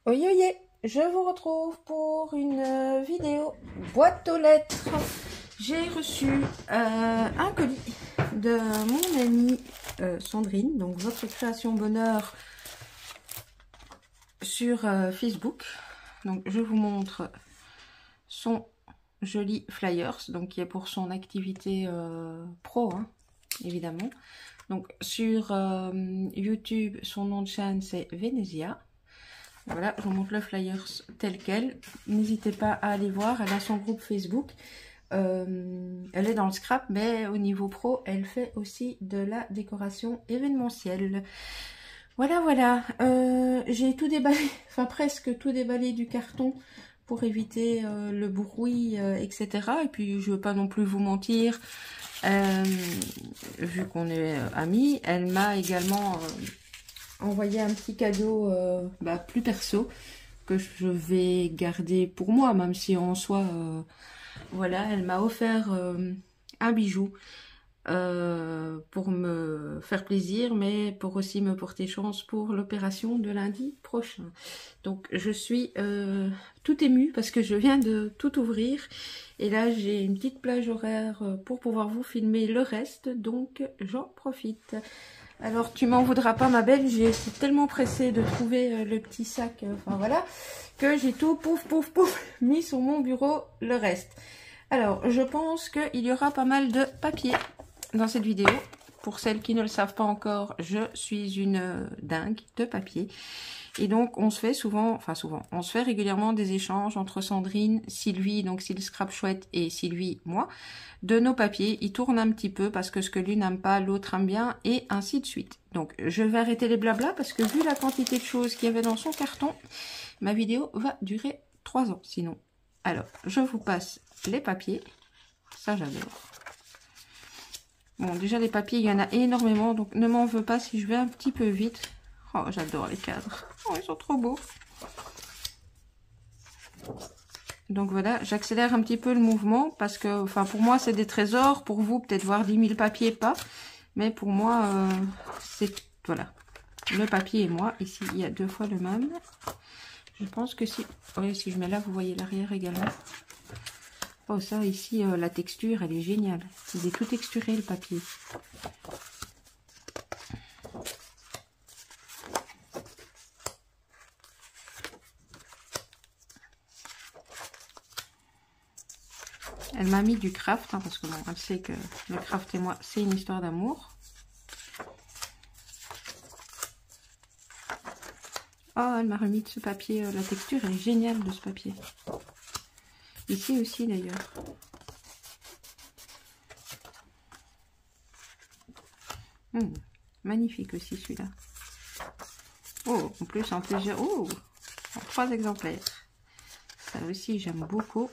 Oyoye, je vous retrouve pour une vidéo boîte aux lettres. J'ai reçu un colis de mon amie Sandrine, donc votre création bonheur sur Facebook. Donc je vous montre son joli flyers, donc qui est pour son activité pro, hein, évidemment. Donc sur YouTube, son nom de chaîne c'est Venezia. Voilà, je vous montre le flyers tel quel. N'hésitez pas à aller voir. Elle a son groupe Facebook. Elle est dans le scrap, mais au niveau pro, elle fait aussi de la décoration événementielle. Voilà, voilà. J'ai tout déballé, enfin presque tout déballé du carton pour éviter le bruit, etc. Et puis, je veux pas non plus vous mentir. Vu qu'on est amis, elle m'a également... envoyé un petit cadeau plus perso que je vais garder pour moi, même si en soi voilà, elle m'a offert un bijou pour me faire plaisir, mais pour aussi me porter chance pour l'opération de lundi prochain. Donc je suis tout émue parce que je viens de tout ouvrir et là j'ai une petite plage horaire pour pouvoir vous filmer le reste, donc j'en profite. Alors tu m'en voudras pas ma belle, j'ai été tellement pressée de trouver le petit sac, enfin voilà, que j'ai tout pouf pouf pouf mis sur mon bureau le reste. Alors je pense qu'il y aura pas mal de papier dans cette vidéo. Pour celles qui ne le savent pas encore, je suis une dingue de papier. Et donc on se fait souvent, on se fait régulièrement des échanges entre Sandrine, Sylvie, donc Sylvie Scrap Chouette et Sylvie, moi, de nos papiers. Ils tournent un petit peu parce que ce que l'une n'aime pas, l'autre aime bien, et ainsi de suite. Donc je vais arrêter les blablas parce que vu la quantité de choses qu'il y avait dans son carton, ma vidéo va durer 3 ans sinon. Alors je vous passe les papiers, ça j'adore. Bon déjà les papiers il y en a énormément, donc ne m'en veux pas si je vais un petit peu vite. Oh, j'adore les cadres. Oh, ils sont trop beaux. Donc voilà, j'accélère un petit peu le mouvement parce que, enfin, pour moi, c'est des trésors. Pour vous, peut-être voir 10 000 papiers, pas. Mais pour moi, c'est... Voilà. Le papier et moi. Ici, il y a 2 fois le même. Je pense que si... Oui, si je mets là, vous voyez l'arrière également. Oh, ça, ici, la texture, elle est géniale. Il est tout texturé, le papier. Elle m'a mis du craft, hein, parce que bon, elle sait que le craft et moi, c'est une histoire d'amour. Oh, elle m'a remis de ce papier. La texture, elle est géniale de ce papier. Ici aussi, d'ailleurs. Magnifique aussi, celui-là. Oh, en plus, en plusieurs... Oh, en 3 exemplaires. Ça aussi, j'aime beaucoup.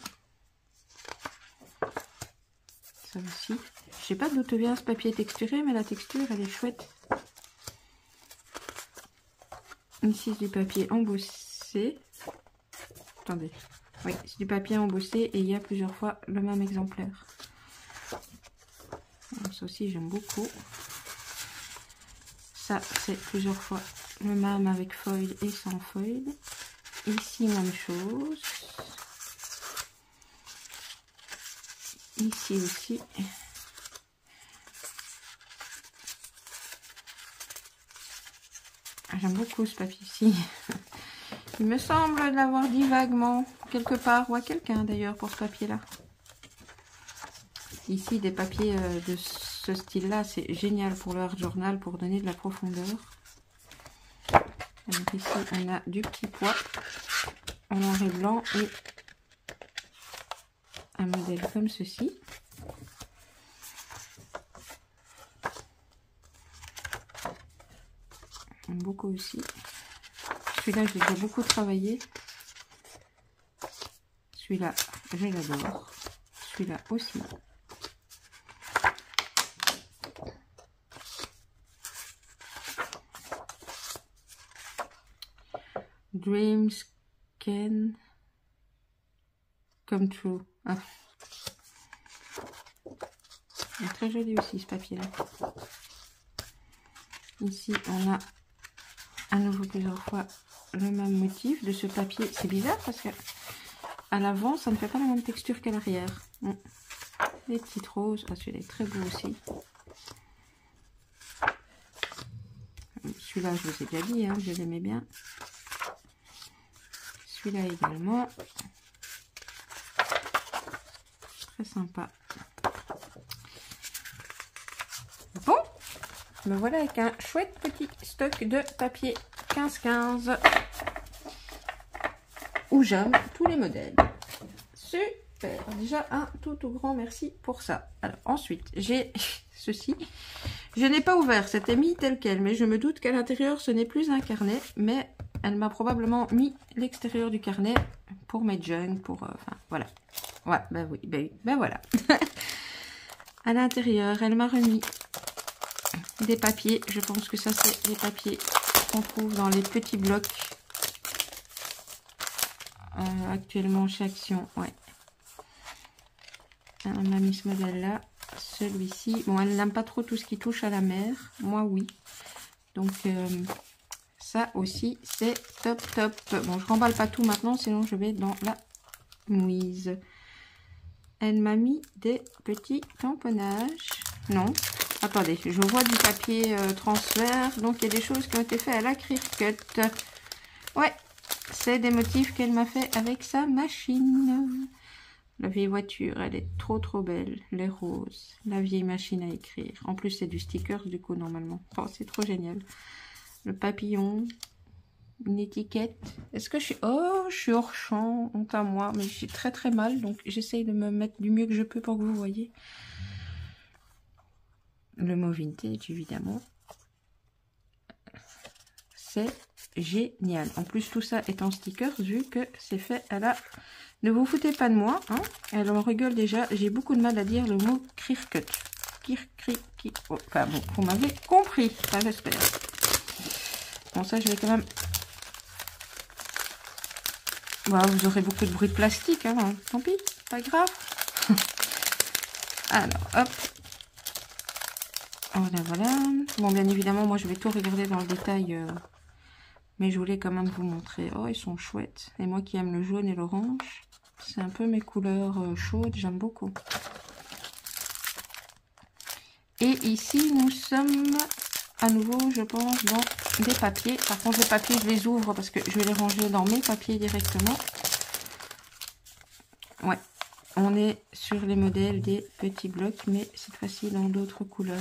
Ça aussi. Je sais pas d'où te vient ce papier texturé, mais la texture, elle est chouette. Ici, c'est du papier embossé. Attendez. Oui, c'est du papier embossé et il y a plusieurs fois le même exemplaire. Donc, ça aussi, j'aime beaucoup. Ça, c'est plusieurs fois le même avec foil et sans foil. Ici, même chose. Ici aussi. J'aime beaucoup ce papier-ci. Il me semble l'avoir dit vaguement quelque part, ou à quelqu'un d'ailleurs pour ce papier-là. Ici, des papiers de ce style-là, c'est génial pour le art journal, pour donner de la profondeur. Donc ici, on a du petit pois en noir et blanc et un modèle comme ceci. J'aime beaucoup aussi. Celui-là, je l'ai déjà beaucoup travaillé. Celui-là, je l'adore. Celui-là aussi. Dreams can come true. Ah. Il est très joli aussi ce papier-là. Ici, on a à nouveau plusieurs fois le même motif de ce papier. C'est bizarre parce que à l'avant, ça ne fait pas la même texture qu'à l'arrière. Les petites roses. Ah, celui-là est très beau aussi. Celui-là, je vous ai déjà dit, hein, je l'aimais bien. Celui-là également. Très sympa. Bon, me voilà avec un chouette petit stock de papier 15-15 où j'aime tous les modèles. Super. Déjà un tout grand merci pour ça. Alors ensuite, j'ai ceci. Je n'ai pas ouvert, c'était mis tel quel, mais je me doute qu'à l'intérieur, ce n'est plus un carnet, mais elle m'a probablement mis l'extérieur du carnet pour mes junk, pour... enfin, voilà. Ouais, ben oui, ben voilà. À l'intérieur, elle m'a remis des papiers. Je pense que ça, c'est les papiers qu'on trouve dans les petits blocs actuellement chez Action. Ouais. Elle m'a mis ce modèle-là. Celui-ci, bon, elle n'aime pas trop tout ce qui touche à la mer. Moi, oui. Donc, ça aussi, c'est top. Bon, je remballe pas tout maintenant, sinon je vais dans la mouise. Elle m'a mis des petits tamponnages. Non, attendez, je vois du papier transfert. Donc, il y a des choses qui ont été faites à la Clearcut. Ouais, c'est des motifs qu'elle m'a fait avec sa machine. La vieille voiture, elle est trop belle. Les roses, la vieille machine à écrire. En plus, c'est du sticker, du coup, normalement. Oh, c'est trop génial. Le papillon, une étiquette. Est-ce que je suis... Oh, je suis hors champ, honte à moi. Mais je suis très mal, donc j'essaye de me mettre du mieux que je peux pour que vous voyez. Le mot vintage, évidemment. C'est génial. En plus, tout ça est en stickers, vu que c'est fait à la... Ne vous foutez pas de moi, hein. Elle en rigole déjà. J'ai beaucoup de mal à dire le mot Clearcut. Oh, enfin bon, vous m'avez compris, enfin, j'espère. Bon, ça, je vais quand même... Bon, vous aurez beaucoup de bruit de plastique, hein. Tant pis, pas grave. Alors, hop. Voilà. Bon, bien évidemment, moi, je vais tout regarder dans le détail. Mais je voulais quand même vous montrer. Oh, ils sont chouettes. Et moi qui aime le jaune et l'orange, c'est un peu mes couleurs chaudes. J'aime beaucoup. Et ici, nous sommes à nouveau, je pense, dans des papiers. Par contre, les papiers, je les ouvre parce que je vais les ranger dans mes papiers directement. Ouais, on est sur les modèles des petits blocs, mais cette fois-ci dans d'autres couleurs.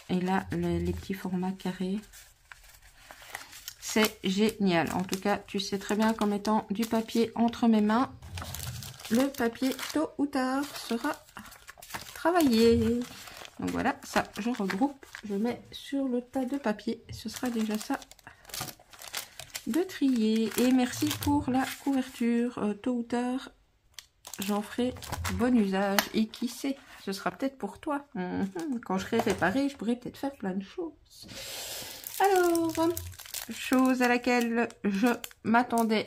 Et là, les petits formats carrés. C'est génial. En tout cas, tu sais très bien qu'en mettant du papier entre mes mains, le papier, tôt ou tard, sera travaillé. Donc voilà, ça, je regroupe. Je mets sur le tas de papier. Ce sera déjà ça de trier. Et merci pour la couverture. Tôt ou tard, j'en ferai bon usage. Et qui sait, ce sera peut-être pour toi. Quand je serai réparée, je pourrais peut-être faire plein de choses. Alors, chose à laquelle je m'attendais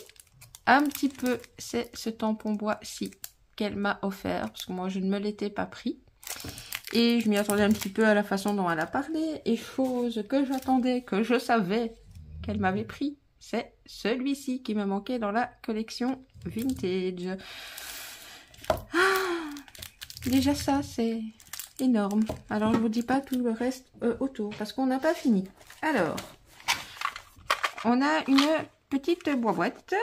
un petit peu, c'est ce tampon bois-ci qu'elle m'a offert. Parce que moi, je ne me l'étais pas pris. Et je m'y attendais un petit peu à la façon dont elle a parlé. Et chose que j'attendais, que je savais qu'elle m'avait pris, c'est celui-ci qui me manquait dans la collection vintage. Ah, déjà ça, c'est énorme. Alors, je vous dis pas tout le reste autour, parce qu'on n'a pas fini. Alors, on a une petite boîte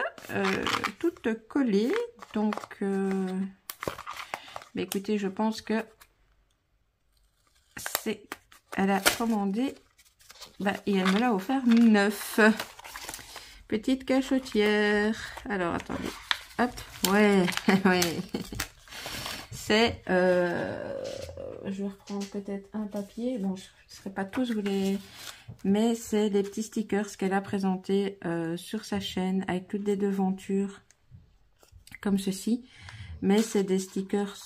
toute collée. Donc, bah, écoutez, je pense que c'est... Elle a commandé... Bah, et elle me l'a offert neuf. Petite cachotière. Alors, attendez. Hop. Ouais. Ouais. C'est... je vais reprendre peut-être un papier. Bon, je ne serai pas tous vous les... Mais c'est des petits stickers qu'elle a présentés sur sa chaîne avec toutes des devantures comme ceci. Mais c'est des stickers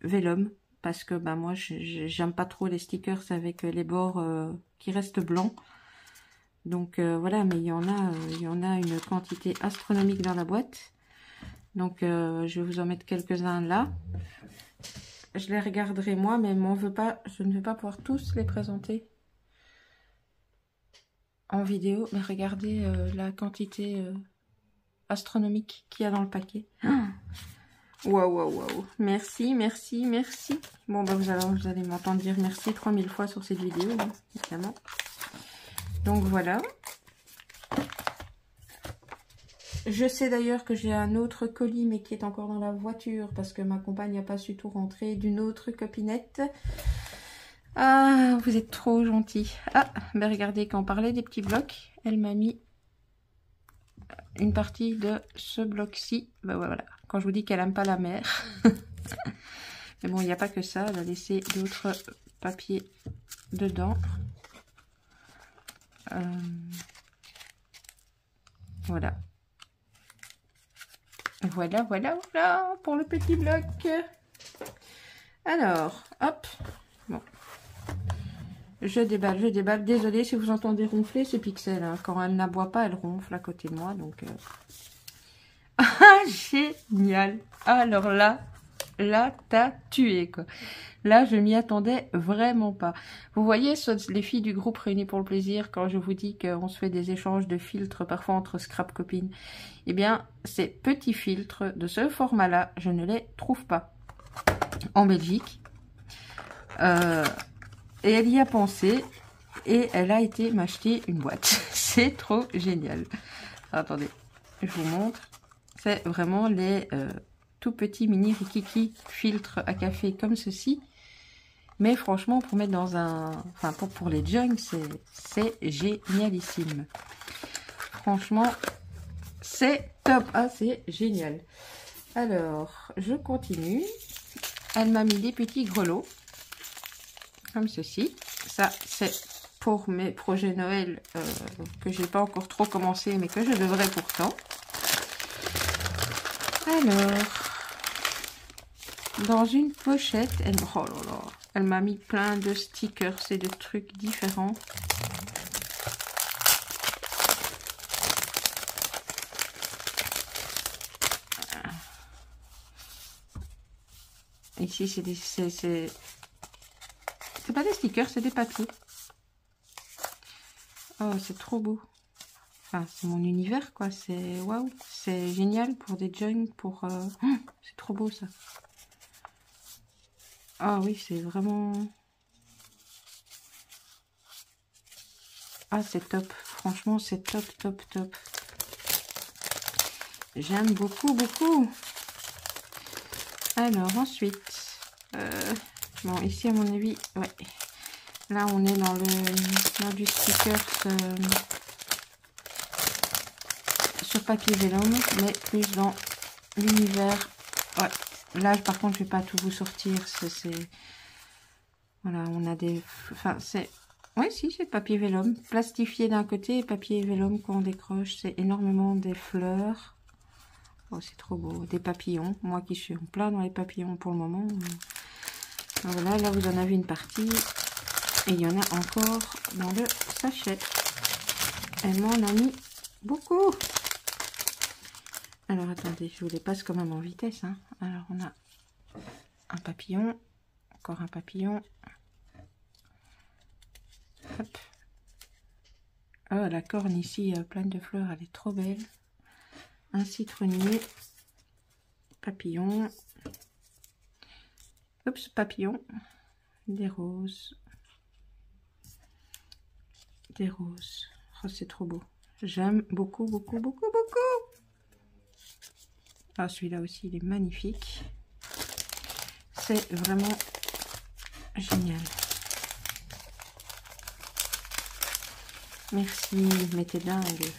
vélum. Parce que bah, moi, j'aime pas trop les stickers avec les bords qui restent blancs. Donc voilà, mais il y en a une quantité astronomique dans la boîte. Donc je vais vous en mettre quelques-uns là. je les regarderai moi, mais m'en veux pas, je ne vais pas pouvoir tous les présenter en vidéo. Mais regardez la quantité astronomique qu'il y a dans le paquet. Waouh, waouh, waouh. Merci, merci, merci. Bon, bah vous allez m'entendre dire merci 3000 fois sur cette vidéo, hein, évidemment. Donc voilà. Je sais d'ailleurs que j'ai un autre colis, mais qui est encore dans la voiture, parce que ma compagne n'a pas su tout rentrer, d'une autre copinette. Ah, vous êtes trop gentils. Ah, ben regardez, quand on parlait des petits blocs, elle m'a mis une partie de ce bloc-ci. Ben voilà, quand je vous dis qu'elle n'aime pas la mer. Mais bon, il n'y a pas que ça, elle a laissé d'autres papiers dedans. Voilà. Voilà, voilà, voilà, pour le petit bloc. Alors, hop. Bon. Je déballe. Désolée si vous entendez ronfler, c'est Pixel. Hein. Quand elle n'aboie pas, elle ronfle à côté de moi. Donc, ah, génial. Alors là, t'as tué, quoi. Là, je m'y attendais vraiment pas. Vous voyez, les filles du groupe Réunies pour le plaisir, quand je vous dis qu'on se fait des échanges de filtres, parfois entre scrap copines, eh bien, ces petits filtres de ce format-là, je ne les trouve pas en Belgique. Et elle y a pensé, et elle a été m'acheter une boîte. C'est trop génial. Attendez, je vous montre. C'est vraiment les tout petits mini Rikiki filtres à café comme ceci. Mais franchement, pour mettre dans un... Enfin, pour les junks, c'est génialissime. Franchement, c'est top. Ah, c'est génial. Alors, je continue. Elle m'a mis des petits grelots. Comme ceci. Ça, c'est pour mes projets Noël que j'ai pas encore trop commencé, mais que je devrais pourtant. Alors, dans une pochette, oh là là, elle m'a mis plein de stickers et de trucs différents. Ici, c'est des... C'est pas des stickers, c'est des papiers. Oh, c'est trop beau. Enfin, c'est mon univers, quoi. C'est waouh, c'est génial pour des junks, pour... c'est trop beau, ça. Ah oui, c'est vraiment... Ah, c'est top. Franchement, c'est top, top, top. J'aime beaucoup, beaucoup. Alors, ensuite... bon, ici, à mon avis, ouais. Là, on est dans du sticker sur papier vélum, mais plus dans l'univers. Ouais. Là, par contre, je vais pas tout vous sortir. Voilà, on a des... Enfin, c'est... Oui, si, c'est papier vélum. Plastifié d'un côté et papier vélum qu'on décroche. C'est énormément des fleurs. Oh, c'est trop beau. Des papillons. Moi qui suis en plein dans les papillons pour le moment. Voilà, là, vous en avez une partie. Et il y en a encore dans le sachet. Elle m'en a mis beaucoup. Alors, attendez, je vous les passe quand même en vitesse. Hein. Alors, on a un papillon. Encore un papillon. Hop. Oh, la corne ici, pleine de fleurs, elle est trop belle. Un citronnier. Papillon. Oups, papillon. Des roses. Des roses. Oh, c'est trop beau. J'aime beaucoup, beaucoup, beaucoup, beaucoup. Ah, celui-là aussi, il est magnifique. C'est vraiment génial. Merci, mais t'es dingue.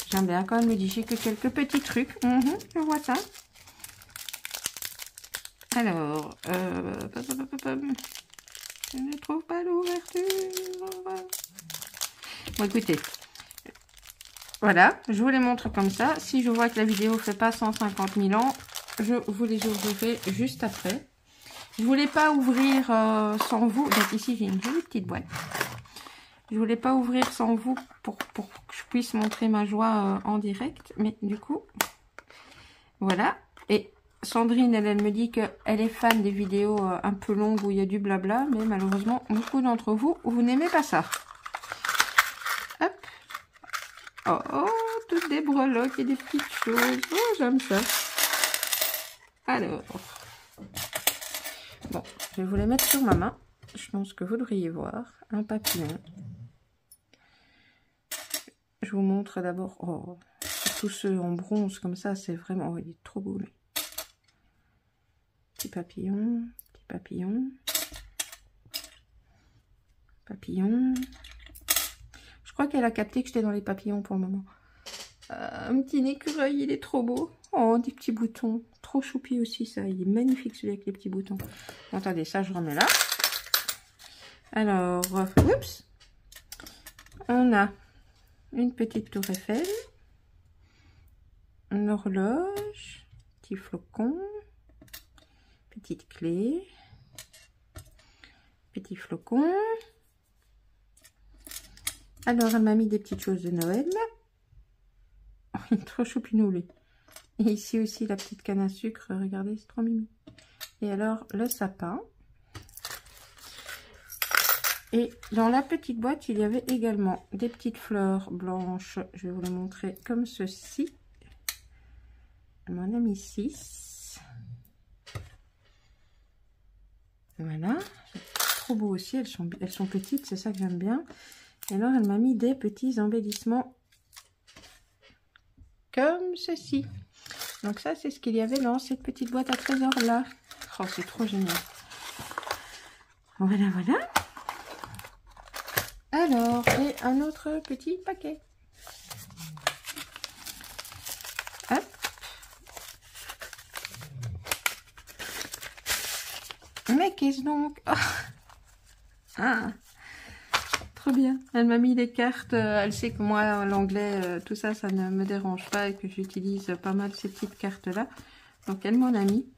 J'aime bien quand elle me dit j'ai que quelques petits trucs. Je vois ça. Alors, je ne trouve pas l'ouverture. Bon, écoutez. Voilà, je vous les montre comme ça. Si je vois que la vidéo fait pas 150 000 ans, je vous les ouvrirai juste après. Je voulais pas ouvrir sans vous. Donc ici, j'ai une jolie petite boîte. Je voulais pas ouvrir sans vous pour que je puisse montrer ma joie en direct. Mais du coup, voilà. Et Sandrine, elle me dit qu'elle est fan des vidéos un peu longues où il y a du blabla, mais malheureusement, beaucoup d'entre vous, vous n'aimez pas ça. Hop. Oh, oh, toutes des breloques et des petites choses. Oh, j'aime ça. Alors. Bon, je vais vous les mettre sur ma main. Je pense que vous devriez voir un papillon. Je vous montre d'abord. Oh, tous ceux en bronze comme ça, c'est vraiment... Oh, il est trop beau, lui. Petit papillon, petit papillon. Papillon. Je crois qu'elle a capté que j'étais dans les papillons pour le moment. Un petit écureuil, il est trop beau. Oh, des petits boutons. Trop choupi aussi, ça. Il est magnifique, celui avec les petits boutons. Bon, attendez, ça, je remets là. Alors, oups. On a une petite tour Eiffel. Une horloge. Petit flocon. Petite clé. Petit flocon. Alors, elle m'a mis des petites choses de Noël. Oh, il est trop choupinou, lui. Et ici aussi, la petite canne à sucre. Regardez, c'est trop mimi. Et alors, le sapin. Et dans la petite boîte, il y avait également des petites fleurs blanches. Je vais vous les montrer comme ceci. Elle m'en a mis 6. Voilà. Trop beau aussi. Elles sont petites, c'est ça que j'aime bien. Et alors, elle m'a mis des petits embellissements comme ceci. Donc ça, c'est ce qu'il y avait dans cette petite boîte à trésors là. Oh, c'est trop génial. Voilà, voilà. Alors, et un autre petit paquet. Hop. Mais qu'est-ce donc? Oh. Ah. Trop bien. Elle m'a mis des cartes. Elle sait que moi, l'anglais, tout ça, ça ne me dérange pas et que j'utilise pas mal ces petites cartes-là. Donc, elle m'en a mis.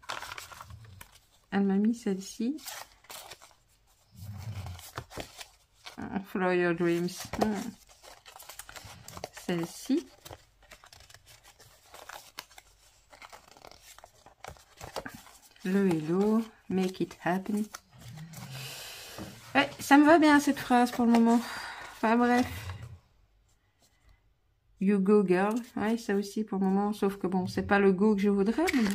Elle m'a mis celle-ci. Follow your dreams. Celle-ci. Le hello. Make it happen. Ouais, ça me va bien cette phrase pour le moment. Enfin bref. You go girl. Ouais, ça aussi pour le moment. Sauf que bon, c'est pas le go que je voudrais. Mais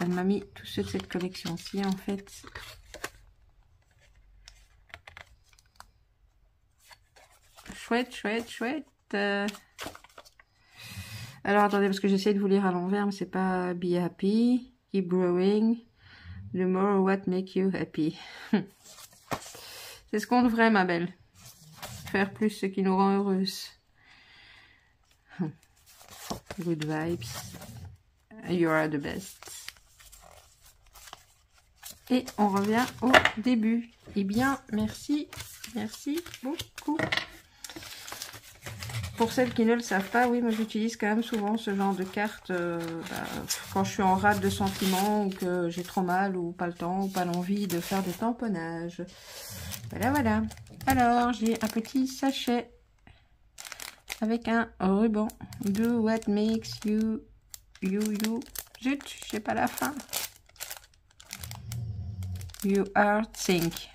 elle m'a mis tous ceux de cette collection-ci en fait. Chouette, chouette, chouette. Alors attendez, parce que j'essaie de vous lire à l'envers, mais c'est pas be happy, keep growing, the more what make you happy. C'est ce qu'on devrait, ma belle. Faire plus ce qui nous rend heureuse. Good vibes. You are the best. Et on revient au début. Eh bien, merci. Merci beaucoup. Pour celles qui ne le savent pas, oui, moi j'utilise quand même souvent ce genre de cartes quand je suis en rate de sentiments ou que j'ai trop mal ou pas le temps ou pas l'envie de faire des tamponnages. Voilà, voilà. Alors, j'ai un petit sachet avec un ruban. Do what makes you. Zut, je sais pas la fin. You are think.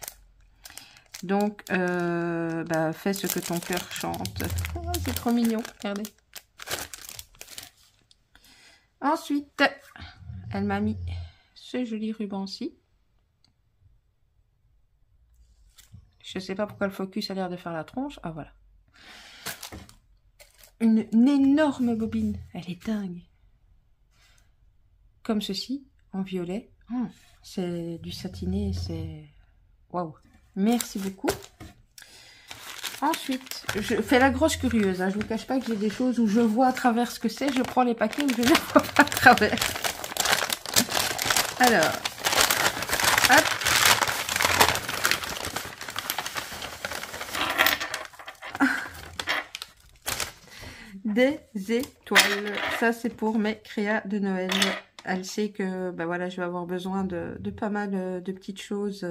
Donc, fais ce que ton cœur chante. Oh, c'est trop mignon, regardez. Ensuite, elle m'a mis ce joli ruban-ci. Je sais pas pourquoi le focus a l'air de faire la tronche. Ah, voilà. Une énorme bobine. Elle est dingue. Comme ceci, en violet. Oh, c'est du satiné, c'est... Waouh. Merci beaucoup. Ensuite, je fais la grosse curieuse. Hein. Je ne vous cache pas que j'ai des choses où je vois à travers ce que c'est. Je prends les paquets où je ne vois pas à travers. Alors, hop. Des étoiles. Ça, c'est pour mes créas de Noël. Elle sait que voilà, je vais avoir besoin de pas mal de petites choses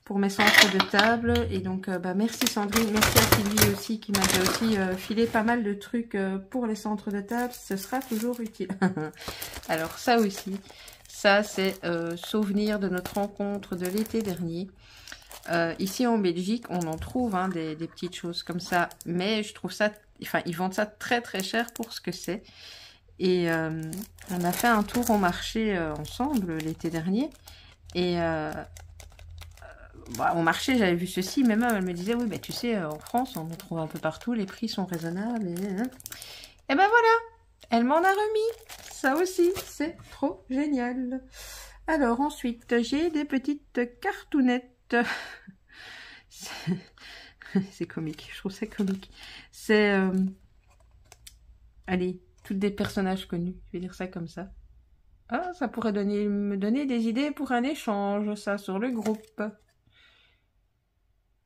pour mes centres de table. Et donc, merci Sandrine, merci à Sylvie aussi qui m'avait aussi filé pas mal de trucs pour les centres de table. Ce sera toujours utile. Alors ça aussi, ça c'est souvenir de notre rencontre de l'été dernier. Ici en Belgique, on en trouve hein, des petites choses comme ça, mais je trouve ça, enfin ils vendent ça très très cher pour ce que c'est. Et on a fait un tour au marché ensemble l'été dernier. Et au marché, j'avais vu ceci. Même elle me disait, oui, bah, tu sais, en France, on en trouve un peu partout. Les prix sont raisonnables. Et ben voilà, elle m'en a remis. Ça aussi, c'est trop génial. Alors ensuite, j'ai des petites cartounettes. C'est comique, je trouve ça comique. C'est... allez, toutes des personnages connus. Je vais dire ça comme ça. Ah, ça pourrait me donner des idées pour un échange, ça, sur le groupe.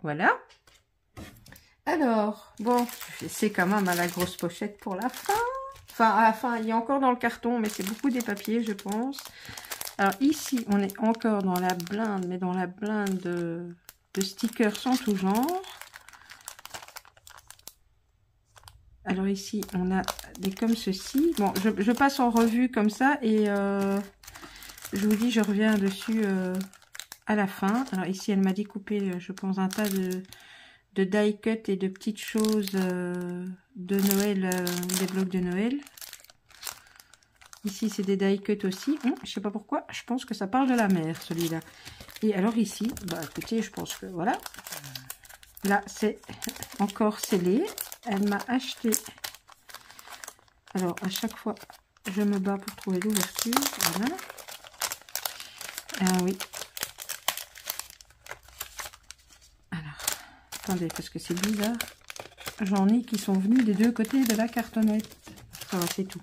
Voilà. Alors, bon, c'est quand même à la grosse pochette pour la fin. Enfin, à la fin, il y a encore dans le carton, mais c'est beaucoup des papiers, je pense. Alors ici, on est encore dans la blinde, mais dans la blinde de stickers en tout genre. Alors ici, on a des comme ceci. Bon, je passe en revue comme ça et je vous dis, je reviens dessus à la fin. Alors ici, elle m'a découpé, je pense, un tas de die cut et de petites choses de Noël, des blocs de Noël. Ici, c'est des die cut aussi. Je sais pas pourquoi, je pense que ça parle de la mer, celui-là. Et alors ici, bah écoutez, je pense que voilà. Là, c'est encore scellé. Elle m'a acheté. Alors, à chaque fois, je me bats pour trouver l'ouverture. Voilà. Ah oui. Alors, attendez, parce que c'est bizarre. J'en ai qui sont venus des deux côtés de la cartonnette. Ça va, c'est tout.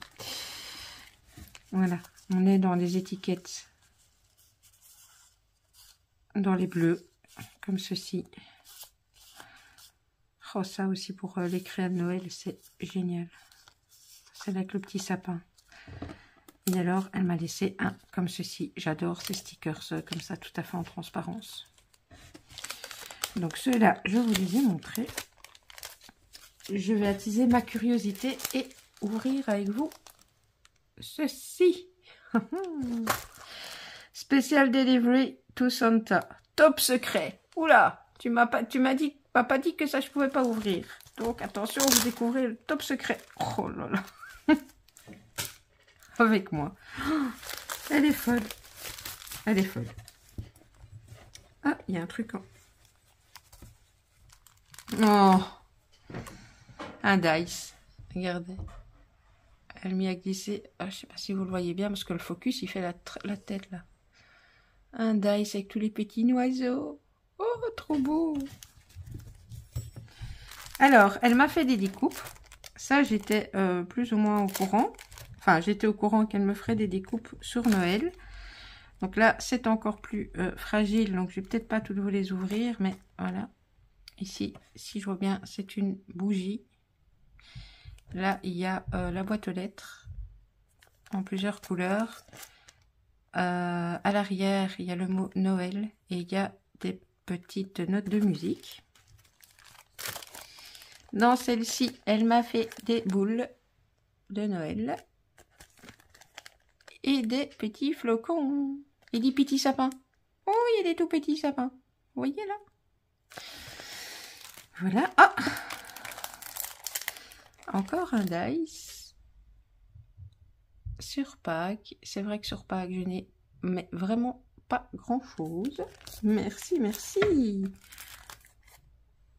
Voilà. On est dans les étiquettes. Dans les bleus. Comme ceci. Oh, ça aussi pour les créas de Noël, c'est génial. C'est avec le petit sapin. Et alors, elle m'a laissé un comme ceci. J'adore ces stickers comme ça, tout à fait en transparence. Donc ceux-là, je vous les ai montrés. Je vais attiser ma curiosité et ouvrir avec vous ceci. Special Delivery to Santa. Top secret. Oula, tu m'as dit, papa dit que ça je pouvais pas ouvrir. Donc attention, vous découvrez le top secret. Oh là là. Avec moi. Oh, elle est folle. Elle est folle. Ah, il y a un truc en... Oh. Un dice. Regardez. Elle m'y a glissé. Ah, je sais pas si vous le voyez bien parce que le focus il fait la tête là. Un dice avec tous les petits oiseaux. Oh, trop beau. Alors, elle m'a fait des découpes. Ça, j'étais plus ou moins au courant. Enfin, j'étais au courant qu'elle me ferait des découpes sur Noël. Donc là, c'est encore plus fragile. Donc, je vais peut-être pas toutes vous les ouvrir. Mais voilà. Ici, si je vois bien, c'est une bougie. Là, il y a la boîte aux lettres en plusieurs couleurs. À l'arrière, il y a le mot Noël et il y a des petites notes de musique. Dans celle-ci, elle m'a fait des boules de Noël et des petits flocons et des petits sapins. Oh, il y a des tout petits sapins. Vous voyez là? Voilà. Ah, encore un dice. Sur Pâques. C'est vrai que sur Pâques, je n'ai mais vraiment pas grand-chose. Merci, merci.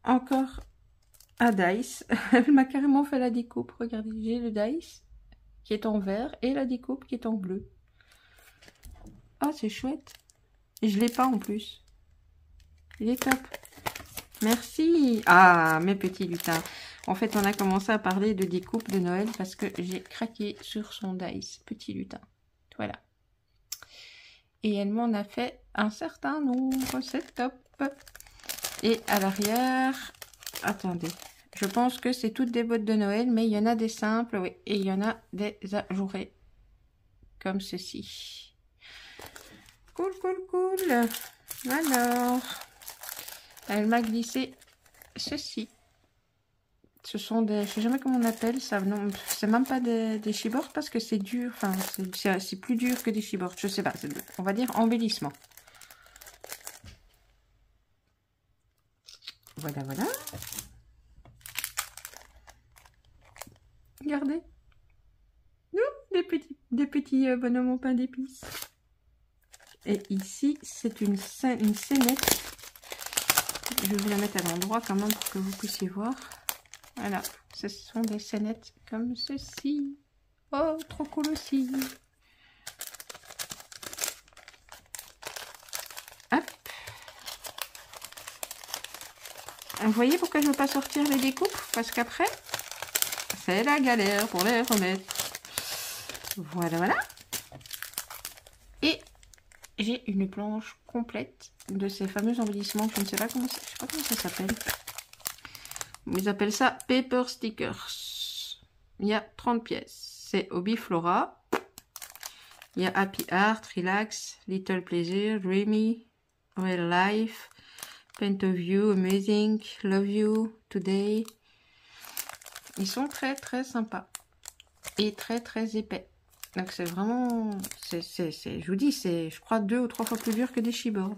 Encore un dice. Elle m'a carrément fait la découpe. Regardez, j'ai le dice qui est en vert et la découpe qui est en bleu. Ah, c'est chouette. Et je l'ai pas en plus. Il est top. Merci. Ah, mes petits lutins. En fait, on a commencé à parler de découpe de Noël parce que j'ai craqué sur son dice. Petit lutin. Voilà. Et elle m'en a fait un certain nombre. C'est top. Et à l'arrière, attendez. Je pense que c'est toutes des bottes de Noël, mais il y en a des simples, oui. Et il y en a des ajourées. Comme ceci. Cool, cool, cool. Alors, Elle m'a glissé ceci. Ce sont des... Je sais jamais comment on appelle ça. Non, c'est même pas des chibors parce que c'est dur. Enfin, c'est plus dur que des chibors. Je sais pas. On va dire embellissement. Voilà, voilà. Regardez. Des petits bonhommes au pain d'épices. Et ici, c'est une scénette. Je vais vous la mettre à l'endroit quand même pour que vous puissiez voir. Voilà, ce sont des scénettes comme ceci. Oh, trop cool aussi. Hop. Vous voyez pourquoi je ne veux pas sortir les découpes? Parce qu'après, c'est la galère pour les remettre. Voilà, voilà. Et j'ai une planche complète de ces fameux embellissements. Je ne sais pas comment ça, je sais pas comment ça s'appelle. Ils appellent ça Paper Stickers. Il y a 30 pièces. C'est Hobby Flora. Il y a Happy Heart, Relax, Little Pleasure, Dreamy, Real Life, Paint of You, Amazing, Love You, Today. Ils sont très très sympas. Et très très épais. Donc c'est vraiment... je vous dis, c'est je crois 2 ou 3 fois plus dur que des chibors.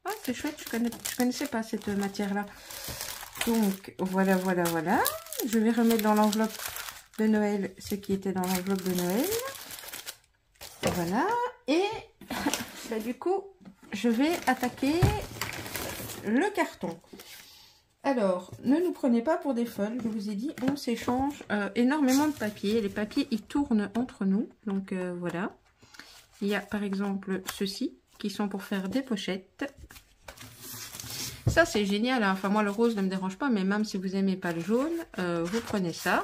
Ah, c'est chouette, je connaissais pas cette matière-là. Donc, voilà, voilà, voilà. Je vais remettre dans l'enveloppe de Noël ce qui était dans l'enveloppe de Noël. Voilà. Et bah, du coup, je vais attaquer le carton. Alors, ne nous prenez pas pour des folles. Je vous ai dit, on s'échange énormément de papier. Les papiers, ils tournent entre nous. Donc, voilà. Il y a par exemple ceux-ci qui sont pour faire des pochettes. Ça, c'est génial, hein. Enfin, moi, le rose ne me dérange pas, mais même si vous n'aimez pas le jaune, vous prenez ça.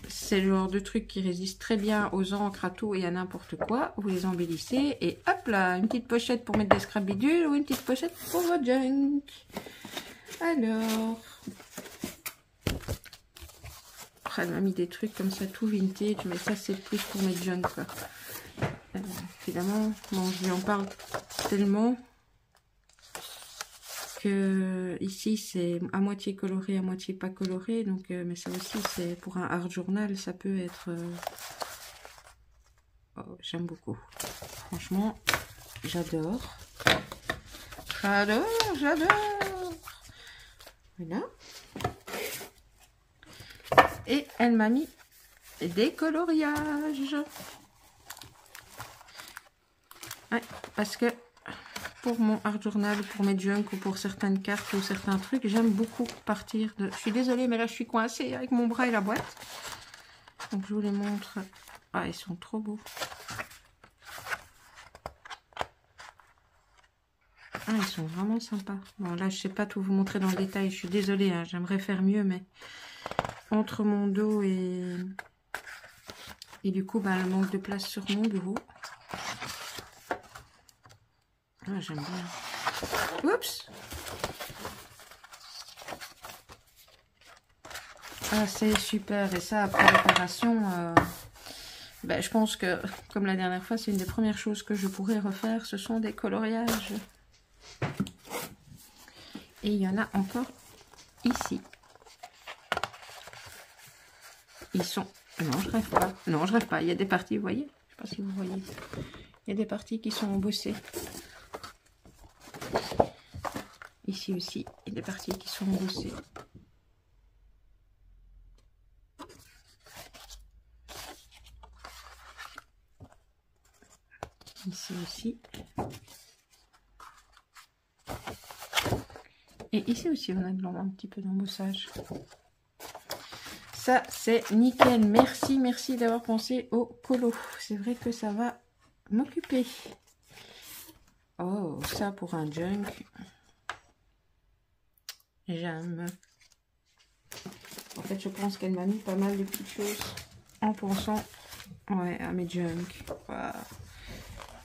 C'est le genre de truc qui résiste très bien aux encres, à tout et à n'importe quoi. Vous les embellissez et hop là, une petite pochette pour mettre des scrabidules ou une petite pochette pour votre junk. Alors, elle m'a mis des trucs comme ça, tout vintage, mais ça, c'est plus pour mes junk, quoi. Évidemment, bon, je lui en parle tellement... ici c'est à moitié coloré, à moitié pas coloré, donc mais ça aussi c'est pour un art journal, ça peut être oh, j'aime beaucoup, franchement j'adore, j'adore. Voilà, et elle m'a mis des coloriages, ouais, parce que pour mon art journal, pour mes junk ou pour certaines cartes ou certains trucs, j'aime beaucoup partir de... Je suis désolée, mais là, je suis coincée avec mon bras et la boîte. Donc, je vous les montre. Ah, ils sont trop beaux. Ah, ils sont vraiment sympas. Bon, là, je sais pas tout vous montrer dans le détail. Je suis désolée, hein, j'aimerais faire mieux, mais entre mon dos et du coup, bah, le manque de place sur mon bureau. Ah, j'aime bien. Oups! Ah, c'est super. Et ça, après l'opération, ben, je pense que, comme la dernière fois, c'est une des premières choses que je pourrais refaire. Ce sont des coloriages. Et il y en a encore ici. Ils sont... Non, je rêve pas. Non, je rêve pas. Il y a des parties, vous voyez? Je sais pas si vous voyez. Il y a des parties qui sont embossées. Ici aussi, il y a des parties qui sont embossées. Ici aussi. Et ici aussi, on a un petit peu d'embossage. Ça, c'est nickel. Merci, merci d'avoir pensé au colo. C'est vrai que ça va m'occuper. Oh, ça pour un junk. J'aime. En fait, je pense qu'elle m'a mis pas mal de petites choses en pensant ouais, à mes junk. Wow.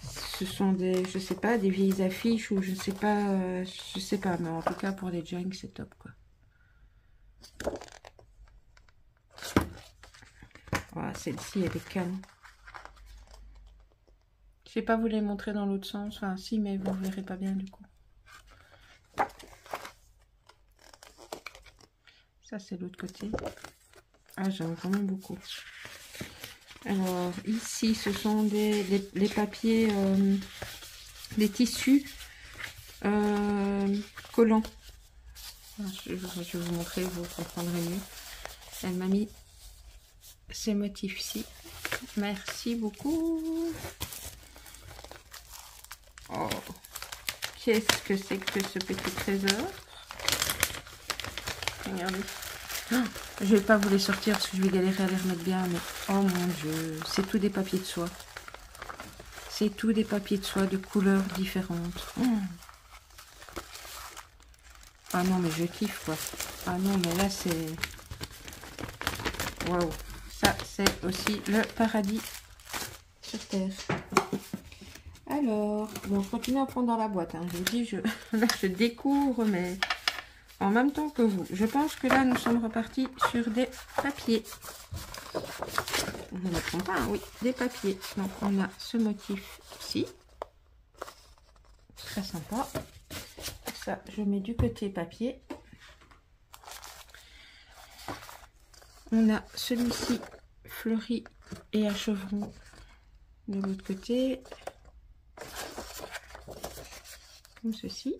Ce sont des, je sais pas, des vieilles affiches ou je sais pas, mais en tout cas pour les junk, c'est top, quoi. Voilà, celle-ci, elle est calme. Je sais pas vous les montrer dans l'autre sens. Enfin, si, mais vous ne verrez pas bien du coup. Ça, c'est l'autre côté. Ah, j'aime vraiment beaucoup. Alors, ici, ce sont les papiers, des tissus collants. Je vais vous montrer, vous comprendrez mieux. Elle m'a mis ces motifs-ci. Merci beaucoup. Oh, qu'est-ce que c'est que ce petit trésor? Regardez. Oh, je vais pas vous les sortir parce que je vais galérer à les remettre bien, mais oh mon dieu, c'est tout des papiers de soie. C'est tout des papiers de soie de couleurs différentes. Ah non, mais je kiffe quoi. Ah non, mais là c'est... Waouh. Ça, c'est aussi le paradis sur Terre. Alors, bon, je continue à prendre dans la boîte. Hein. Je vous dis, là, je découvre, mais en même temps que vous. Je pense que là, nous sommes repartis sur des papiers. On ne prend pas, hein, oui, des papiers. Donc, on a ce motif-ci. Très sympa. Ça, je mets du côté papier. On a celui-ci fleuri et à chevron de l'autre côté. Comme ceci.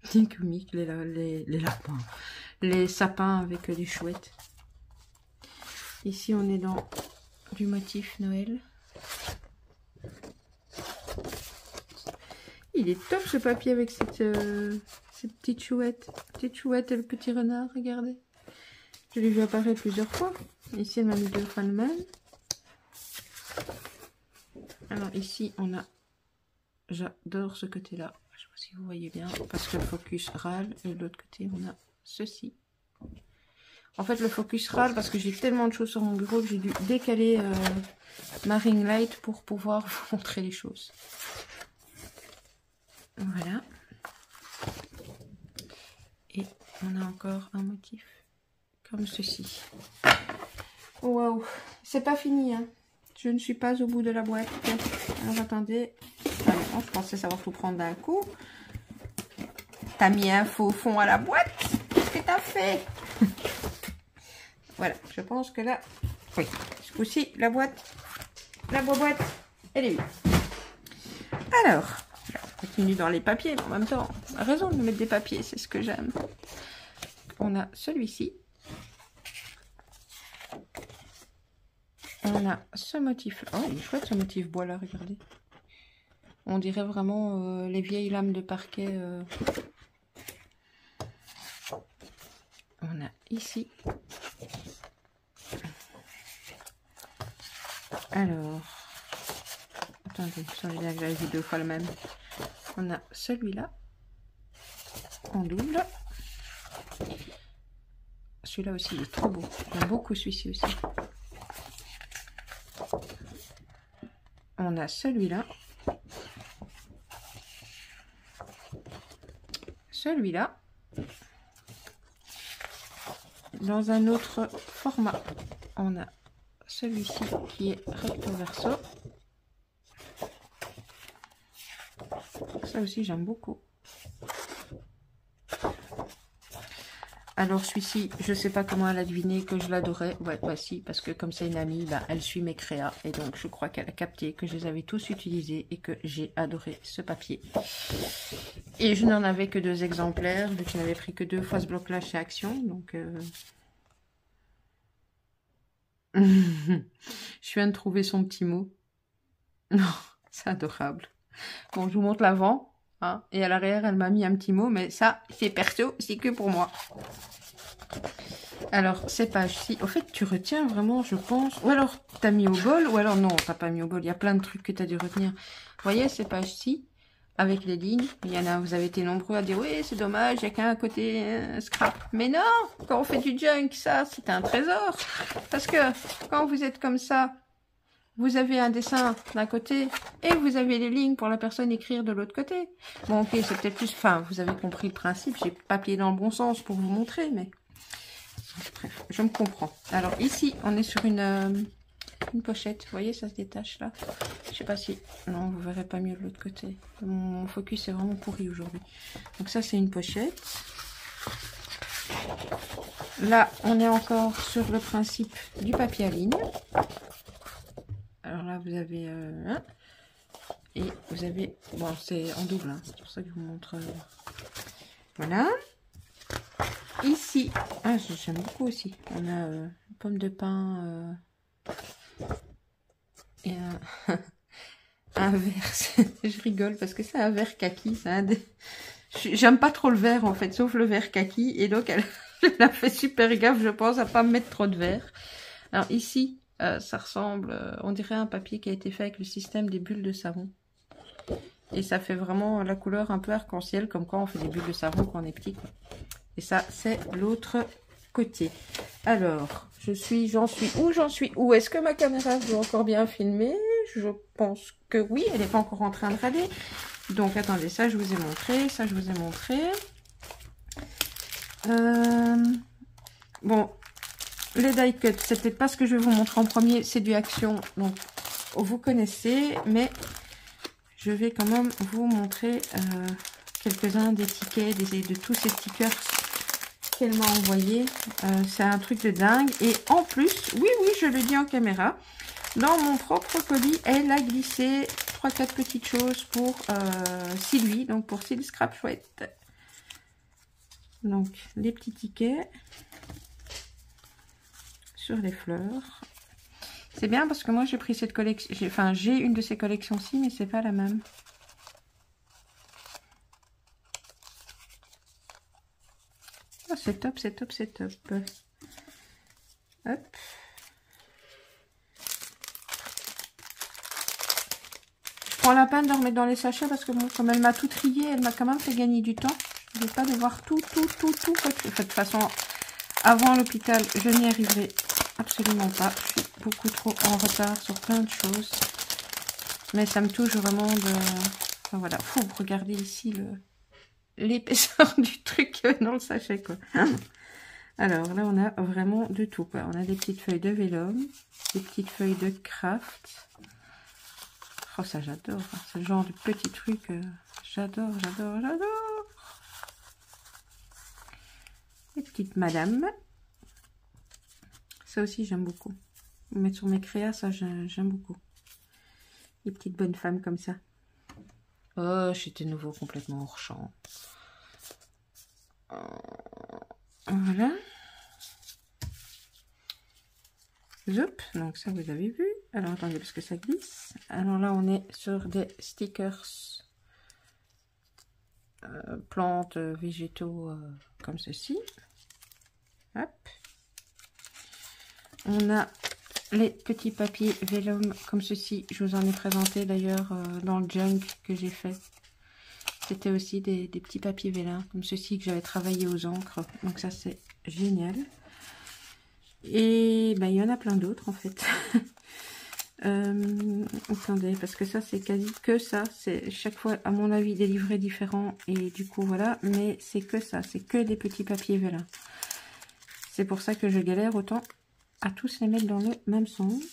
C'est comique, les lapins. Les sapins avec les chouettes. Ici, on est dans du motif Noël. Il est top ce papier avec cette petite chouette. Petite chouette et le petit renard, regardez. Je l'ai vu apparaître plusieurs fois. Ici, elle m'a mis 2 fois le même. Alors ici, on a... J'adore ce côté-là. Je ne sais pas si vous voyez bien. Parce que le focus râle. Et de l'autre côté, on a ceci. En fait, le focus râle parce que j'ai tellement de choses sur mon bureau que j'ai dû décaler ma ring light pour pouvoir vous montrer les choses. Voilà. Et on a encore un motif comme ceci. Waouh, c'est pas fini, hein. Je ne suis pas au bout de la boîte. Alors attendez. Ah non, je pensais savoir tout prendre d'un coup. T'as mis un faux fond à la boîte? Qu'est-ce que t'as fait? Voilà, je pense que là, oui, ce coup-ci, la boîte, elle est vide. Alors, on continue dans les papiers, mais en même temps, on a raison de mettre des papiers, c'est ce que j'aime. On a celui-ci. On a ce motif-là. Oh, il est chouette ce motif bois là, regardez. On dirait vraiment les vieilles lames de parquet. On a ici. Alors, attendez, j'avais vu 2 fois le même. On a celui-là en double. Celui-là aussi, il est trop beau. J'aime beaucoup celui-ci aussi. On a celui-là. Celui-là. Dans un autre format, on a celui-ci qui est recto verso. Ça aussi, j'aime beaucoup. Alors celui-ci, je sais pas comment elle a deviné que je l'adorais. Ouais, voici, parce que comme c'est une amie, bah, elle suit mes créas. Et donc je crois qu'elle a capté que je les avais tous utilisés et que j'ai adoré ce papier. Et je n'en avais que 2 exemplaires, vu que je n'avais pris que 2 fois ce bloc-là chez Action. Donc je viens de trouver son petit mot. Non, c'est adorable. Bon, je vous montre l'avant. Hein, et à l'arrière, elle m'a mis un petit mot, mais ça, c'est perso, c'est que pour moi. Alors, ces pages-ci, au fait, tu retiens vraiment, je pense. Ou alors, t'as mis au bol, ou alors non, t'as pas mis au bol. Il y a plein de trucs que t'as dû retenir. Vous voyez, ces pages-ci, avec les lignes, il y en a, vous avez été nombreux à dire, oui, c'est dommage, il n'y a qu'un côté scrap. Mais non, quand on fait du junk, ça, c'est un trésor. Parce que, quand vous êtes comme ça, vous avez un dessin d'un côté et vous avez les lignes pour la personne écrire de l'autre côté. Bon, ok, c'est peut-être plus... Enfin, vous avez compris le principe. J'ai pas plié dans le bon sens pour vous montrer, mais... Bref, je me comprends. Alors, ici, on est sur une pochette. Vous voyez, ça se détache là. Je sais pas si... Non, vous verrez pas mieux de l'autre côté. Mon focus est vraiment pourri aujourd'hui. Donc ça, c'est une pochette. Là, on est encore sur le principe du papier à ligne. Alors là, vous avez un. Et vous avez... Bon, c'est en double, hein, c'est pour ça que je vous montre... Voilà. Ici, ah, j'aime beaucoup aussi. On a une pomme de pin et un vert. Je rigole parce que c'est un vert kaki. J'aime pas trop le vert en fait, sauf le vert kaki. Et donc, elle a fait super gaffe, je pense, à pas mettre trop de vert. Alors ici, ça ressemble, on dirait un papier qui a été fait avec le système des bulles de savon. Et ça fait vraiment la couleur un peu arc-en-ciel, comme quand on fait des bulles de savon quand on est petit, quoi. Et ça, c'est l'autre côté. Alors, j'en suis où? Est-ce que ma caméra veut encore bien filmer? Je pense que oui, elle n'est pas encore en train de râler. Donc, attendez, ça, je vous ai montré. Ça, je vous ai montré. Bon, les die cuts, c'est peut-être pas ce que je vais vous montrer en premier. C'est du Action, donc vous connaissez. Mais je vais quand même vous montrer quelques-uns des tickets, de tous ces stickers qu'elle m'a envoyé. C'est un truc de dingue. Et en plus, oui, je le dis en caméra, dans mon propre colis, elle a glissé 3-4 petites choses pour Sylvie, donc pour Sylvie Scrap Chouette. Donc, les petits tickets sur les fleurs. C'est bien parce que moi, j'ai pris cette collection, enfin, j'ai une de ces collections-ci, mais c'est pas la même. Oh, c'est top, c'est top, c'est top. Hop. Je prends la peine de remettre dans les sachets parce que bon, comme elle m'a tout trié, elle m'a quand même fait gagner du temps. Je ne vais pas devoir tout. De toute façon, avant l'hôpital, je n'y arriverai absolument pas. Je suis beaucoup trop en retard sur plein de choses. Mais ça me touche vraiment de... Enfin voilà, faut regarder ici l'épaisseur du truc dans le sachet, quoi. Alors là, on a vraiment de tout, quoi. On a des petites feuilles de vélum, des petites feuilles de craft. Oh, ça, j'adore. Ce genre de petits trucs, j'adore. Les petites madames. Ça aussi, j'aime beaucoup. Mettre sur mes créas, ça, j'aime beaucoup. Les petites bonnes femmes comme ça. Oh, j'étais nouveau complètement hors champ. Voilà. Zop, donc ça vous avez vu. Alors attendez parce que ça glisse. Alors là on est sur des stickers plantes, végétaux comme ceci. Hop. On a les petits papiers vélum comme ceci. Je vous en ai présenté d'ailleurs dans le junk que j'ai fait. C'était aussi des petits papiers vélin comme ceci que j'avais travaillé aux encres. Donc ça c'est génial. Et ben, il y en a plein d'autres en fait. Attendez, parce que ça c'est quasi que ça. C'est chaque fois à mon avis des livrets différents. Et du coup voilà, mais c'est que ça. C'est que des petits papiers vélin. C'est pour ça que je galère autant à tous les mettre dans le même sens.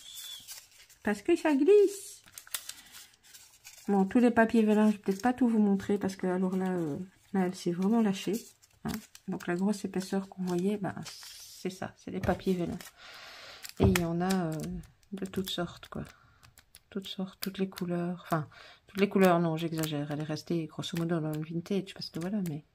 Parce que ça glisse. Bon, tous les papiers vélin, je vais peut-être pas tout vous montrer. Parce que alors là, là elle s'est vraiment lâchée. Hein. Donc la grosse épaisseur qu'on voyait, ben, c'est ça, c'est des papiers vélin. Et il y en a de toutes sortes, quoi. Toutes sortes, toutes les couleurs. Enfin, toutes les couleurs, non, j'exagère. Elle est restée grosso modo dans le vintage, parce que voilà, mais...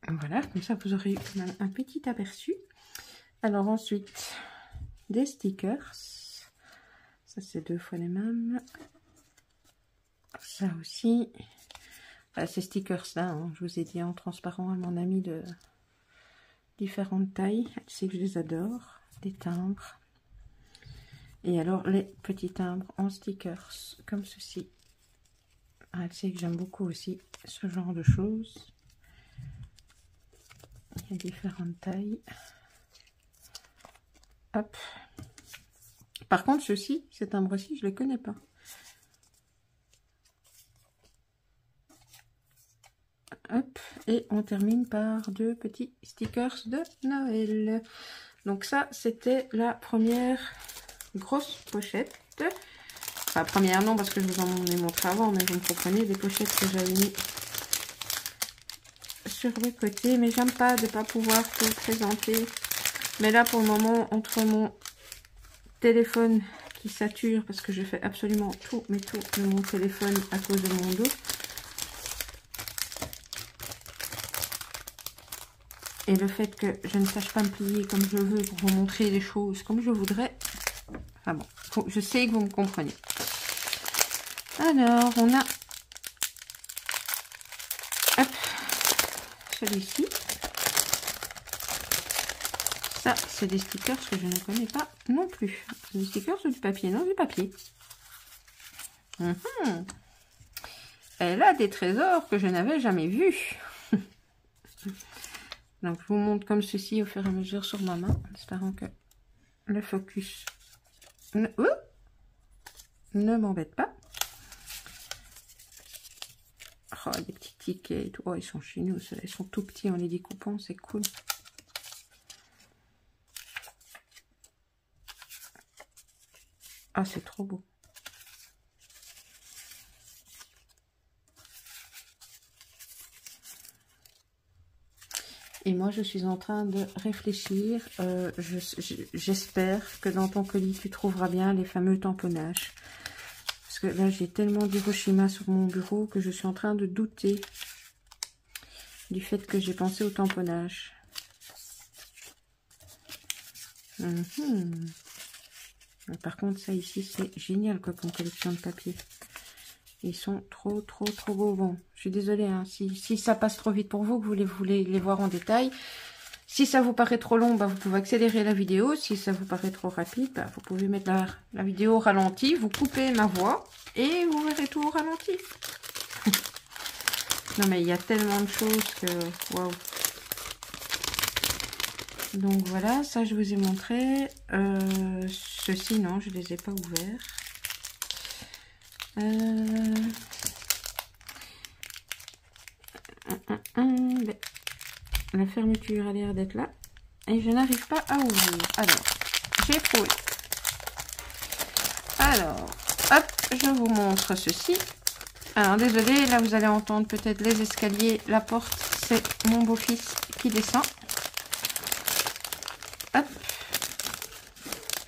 Voilà, comme ça vous aurez eu un petit aperçu. Alors ensuite, des stickers. Ça, c'est 2 fois les mêmes. Ça aussi. Enfin, ces stickers-là, hein, je vous ai dit en transparent, elle m'en a mis de différentes tailles. Elle sait que je les adore. Des timbres. Et alors, les petits timbres en stickers, comme ceci. Elle sait que j'aime beaucoup aussi ce genre de choses. Il y a différentes tailles. Hop. Par contre, ceux-ci, ces timbres-ci, je ne les connais pas. Hop, et on termine par 2 petits stickers de Noël. Donc ça, c'était la première grosse pochette. Enfin, première non, parce que je vous en ai montré avant, mais vous me comprenez, des pochettes que j'avais mis sur le côté. Mais j'aime pas de pas pouvoir tout présenter. Mais là, pour le moment, entre mon téléphone qui sature, parce que je fais absolument tout, mais tout de mon téléphone à cause de mon dos. Et le fait que je ne sache pas me plier comme je veux pour vous montrer les choses comme je voudrais. Enfin bon, je sais que vous me comprenez. Alors, on a celui-ci. Ça, c'est des stickers que je ne connais pas non plus. Des stickers ou du papier? Non, du papier. Elle a des trésors que je n'avais jamais vus. Donc, je vous montre comme ceci au fur et à mesure sur ma main, en espérant que le focus ne m'embête pas. Oh, des petits tickets et tout. Oh, ils sont chez nous, ils sont tout petits en les découpant, c'est cool. Ah, c'est trop beau. Et moi, je suis en train de réfléchir. J'espère que dans ton colis, tu trouveras bien les fameux tamponnages. Parce que là, j'ai tellement d'Hiroshima sur mon bureau que je suis en train de douter du fait que j'ai pensé au tamponnage. Par contre, ça ici, c'est génial quoi, comme collection de papier. Ils sont trop beaux. Bon, je suis désolée, hein, si ça passe trop vite pour vous, que vous voulez les voir en détail. Si ça vous paraît trop long, bah, vous pouvez accélérer la vidéo. Si ça vous paraît trop rapide, bah, vous pouvez mettre la vidéo au ralenti. Vous coupez ma voix et vous verrez tout au ralenti. Non, mais il y a tellement de choses que... Waouh. Donc voilà, ça je vous ai montré. Ceux-ci, non, je les ai pas ouverts. La fermeture a l'air d'être là. Et je n'arrive pas à ouvrir. Alors, j'ai trouvé. Alors, hop, je vous montre ceci. Alors, désolé, là vous allez entendre peut-être les escaliers. La porte, c'est mon beau-fils qui descend. Hop.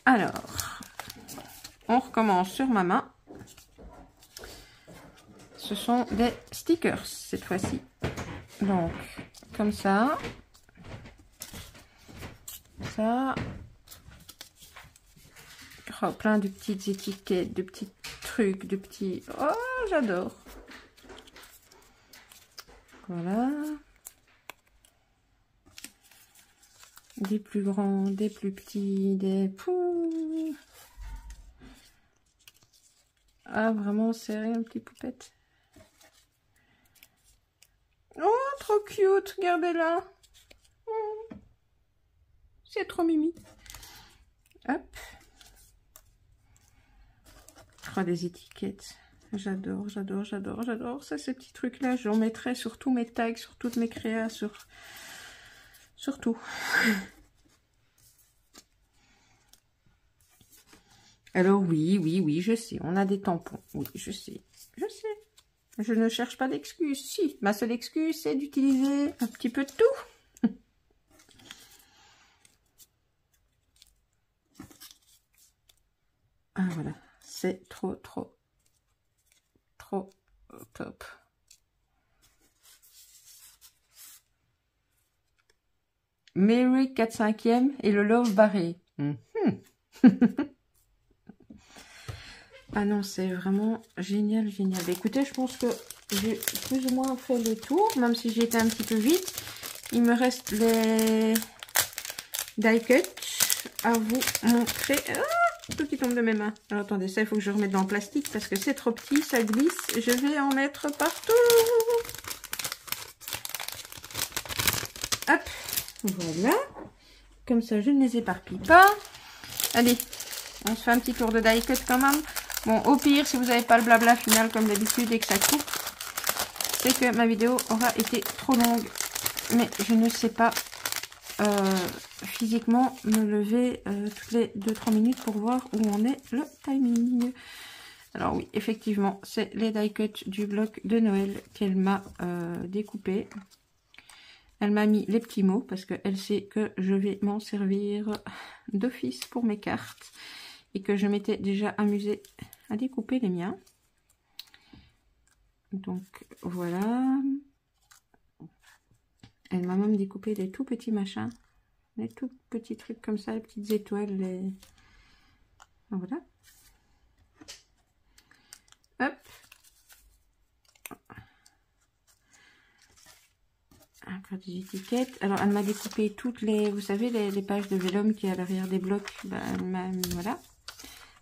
Alors, on recommence sur ma main. Ce sont des stickers cette fois-ci. Donc, comme ça. Ça. Oh, plein de petites étiquettes, de petits trucs, de petits... Oh, j'adore. Voilà. Des plus grands, des plus petits, des... Pouh. Ah, vraiment, c'est une petite poupette. Oh, trop cute, regardez-la. Oh, c'est trop mimi. Hop. Oh, des étiquettes. J'adore. Ça, ces petits trucs-là, j'en mettrai sur tous mes tags, sur toutes mes créas, sur tout. Alors oui, je sais, on a des tampons. Oui, je sais. Je ne cherche pas d'excuses. Si, ma seule excuse, c'est d'utiliser un petit peu de tout. Ah, voilà. C'est trop top. Mary 4/5e et le Love Barré. Ah non, c'est vraiment génial. Écoutez, je pense que j'ai plus ou moins fait le tour, même si j'ai été un petit peu vite. Il me reste les die cuts à vous montrer. Ah, tout qui tombe de mes mains. Alors attendez, ça il faut que je remette dans le plastique parce que c'est trop petit, ça glisse. Je vais en mettre partout. Hop, voilà. Comme ça, je ne les éparpille pas. Allez, on se fait un petit tour de die cut quand même. Bon, au pire, si vous n'avez pas le blabla final comme d'habitude et que ça coupe, c'est que ma vidéo aura été trop longue. Mais je ne sais pas physiquement me lever toutes les 2-3 minutes pour voir où en est le timing. Alors oui, effectivement, c'est les die cuts du bloc de Noël qu'elle m'a découpé. Elle m'a mis les petits mots parce qu'elle sait que je vais m'en servir d'office pour mes cartes. Et que je m'étais déjà amusée à découper les miens. Donc voilà. Elle m'a même découpé des tout petits machins. Des tout petits trucs comme ça, les petites étoiles. Les... Voilà. Hop. Encore des étiquettes. Alors elle m'a découpé toutes les, vous savez, les pages de vélum qui est à l'arrière des blocs. Ben, elle m'a, voilà.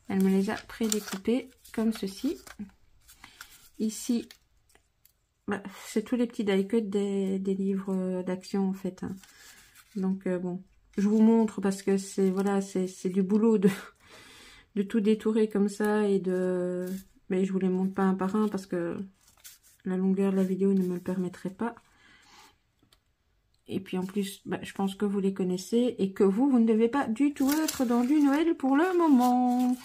Elle me les a pré-découpées comme ceci. Ici, bah, c'est tous les petits die cuts des livres d'action en fait. Hein. Donc bon, je vous montre parce que c'est voilà, c'est du boulot de tout détourer comme ça et de... Mais je vous les montre pas un par un parce que la longueur de la vidéo ne me le permettrait pas. Et puis en plus, bah, je pense que vous les connaissez et que vous ne devez pas du tout être dans du Noël pour le moment.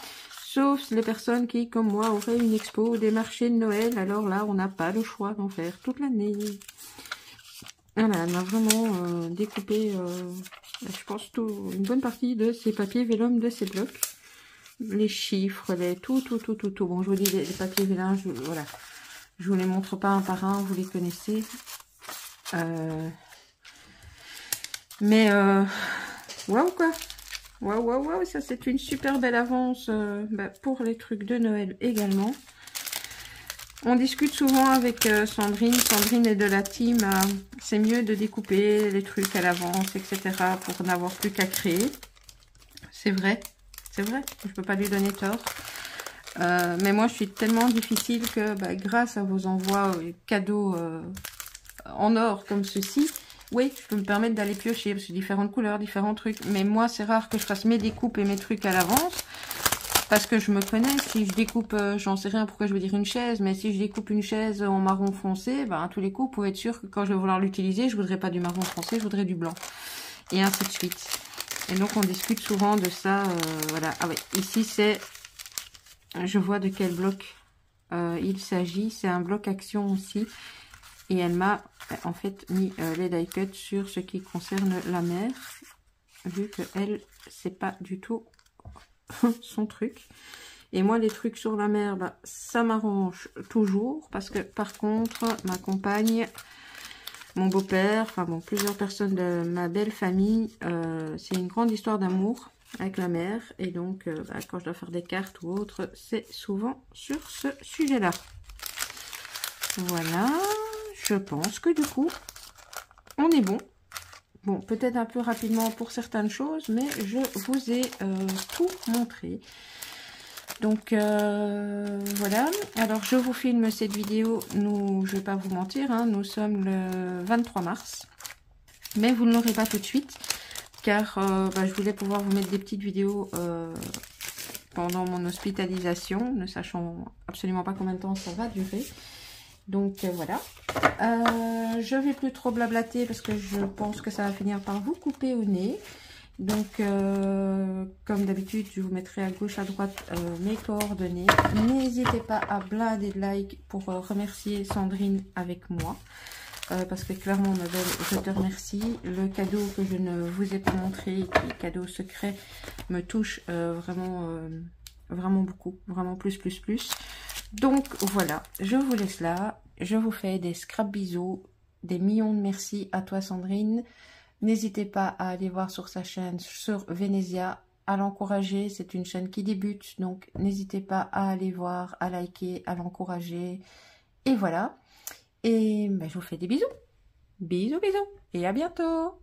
Sauf les personnes qui, comme moi, auraient une expo ou des marchés de Noël. Alors là, on n'a pas le choix d'en faire toute l'année. Voilà, elle m'a vraiment découpé, je pense, une bonne partie de ces papiers vélum de ces blocs. Les chiffres, les tout. Bon, je vous dis, les papiers vélum, voilà. Je vous les montre pas un par un, vous les connaissez. Mais, waouh quoi. Waouh, ça c'est une super belle avance pour les trucs de Noël également. On discute souvent avec Sandrine. Sandrine est de la team. C'est mieux de découper les trucs à l'avance, etc. pour n'avoir plus qu'à créer. C'est vrai. Je ne peux pas lui donner tort. Mais moi, je suis tellement difficile que grâce à vos envois cadeaux en or comme ceci, oui, je peux me permettre d'aller piocher. Parce que différentes couleurs, différents trucs. Mais moi, c'est rare que je fasse mes découpes et mes trucs à l'avance. Parce que je me connais, si je découpe, j'en sais rien pourquoi je veux dire une chaise, mais si je découpe une chaise en marron foncé, à tous les coups, vous pouvez être sûr que quand je vais vouloir l'utiliser, je voudrais pas du marron foncé, je voudrais du blanc. Et ainsi de suite. Et donc on discute souvent de ça, voilà. Ah ouais, ici c'est, je vois de quel bloc il s'agit, c'est un bloc action aussi. Et elle m'a en fait mis les die cuts sur ce qui concerne la mer, vu que elle, c'est pas du tout son truc. Et moi les trucs sur la mer, ça m'arrange toujours parce que par contre ma compagne, mon beau-père, enfin bon, plusieurs personnes de ma belle famille, c'est une grande histoire d'amour avec la mer. Et donc quand je dois faire des cartes ou autre, c'est souvent sur ce sujet là. Voilà, je pense que du coup on est bon. Bon, peut-être un peu rapidement pour certaines choses, mais je vous ai tout montré. Donc, voilà. Alors, je vous filme cette vidéo. Je ne vais pas vous mentir, hein, nous sommes le 23 mars. Mais vous ne l'aurez pas tout de suite, car je voulais pouvoir vous mettre des petites vidéos pendant mon hospitalisation, ne sachant absolument pas combien de temps ça va durer. Donc voilà, je vais plus trop blablater parce que je pense que ça va finir par vous couper au nez. Donc comme d'habitude, je vous mettrai à gauche à droite mes coordonnées. N'hésitez pas à blinder de like pour remercier Sandrine avec moi. Parce que clairement ma belle, je te remercie. Le cadeau que je ne vous ai pas montré, qui est cadeau secret, me touche vraiment beaucoup, vraiment plus. Donc voilà, je vous laisse là, je vous fais des scrap bisous, des millions de merci à toi Sandrine. N'hésitez pas à aller voir sur sa chaîne, sur Venezia, à l'encourager, c'est une chaîne qui débute, donc n'hésitez pas à aller voir, à liker, à l'encourager. Et voilà, et je vous fais des bisous, et à bientôt.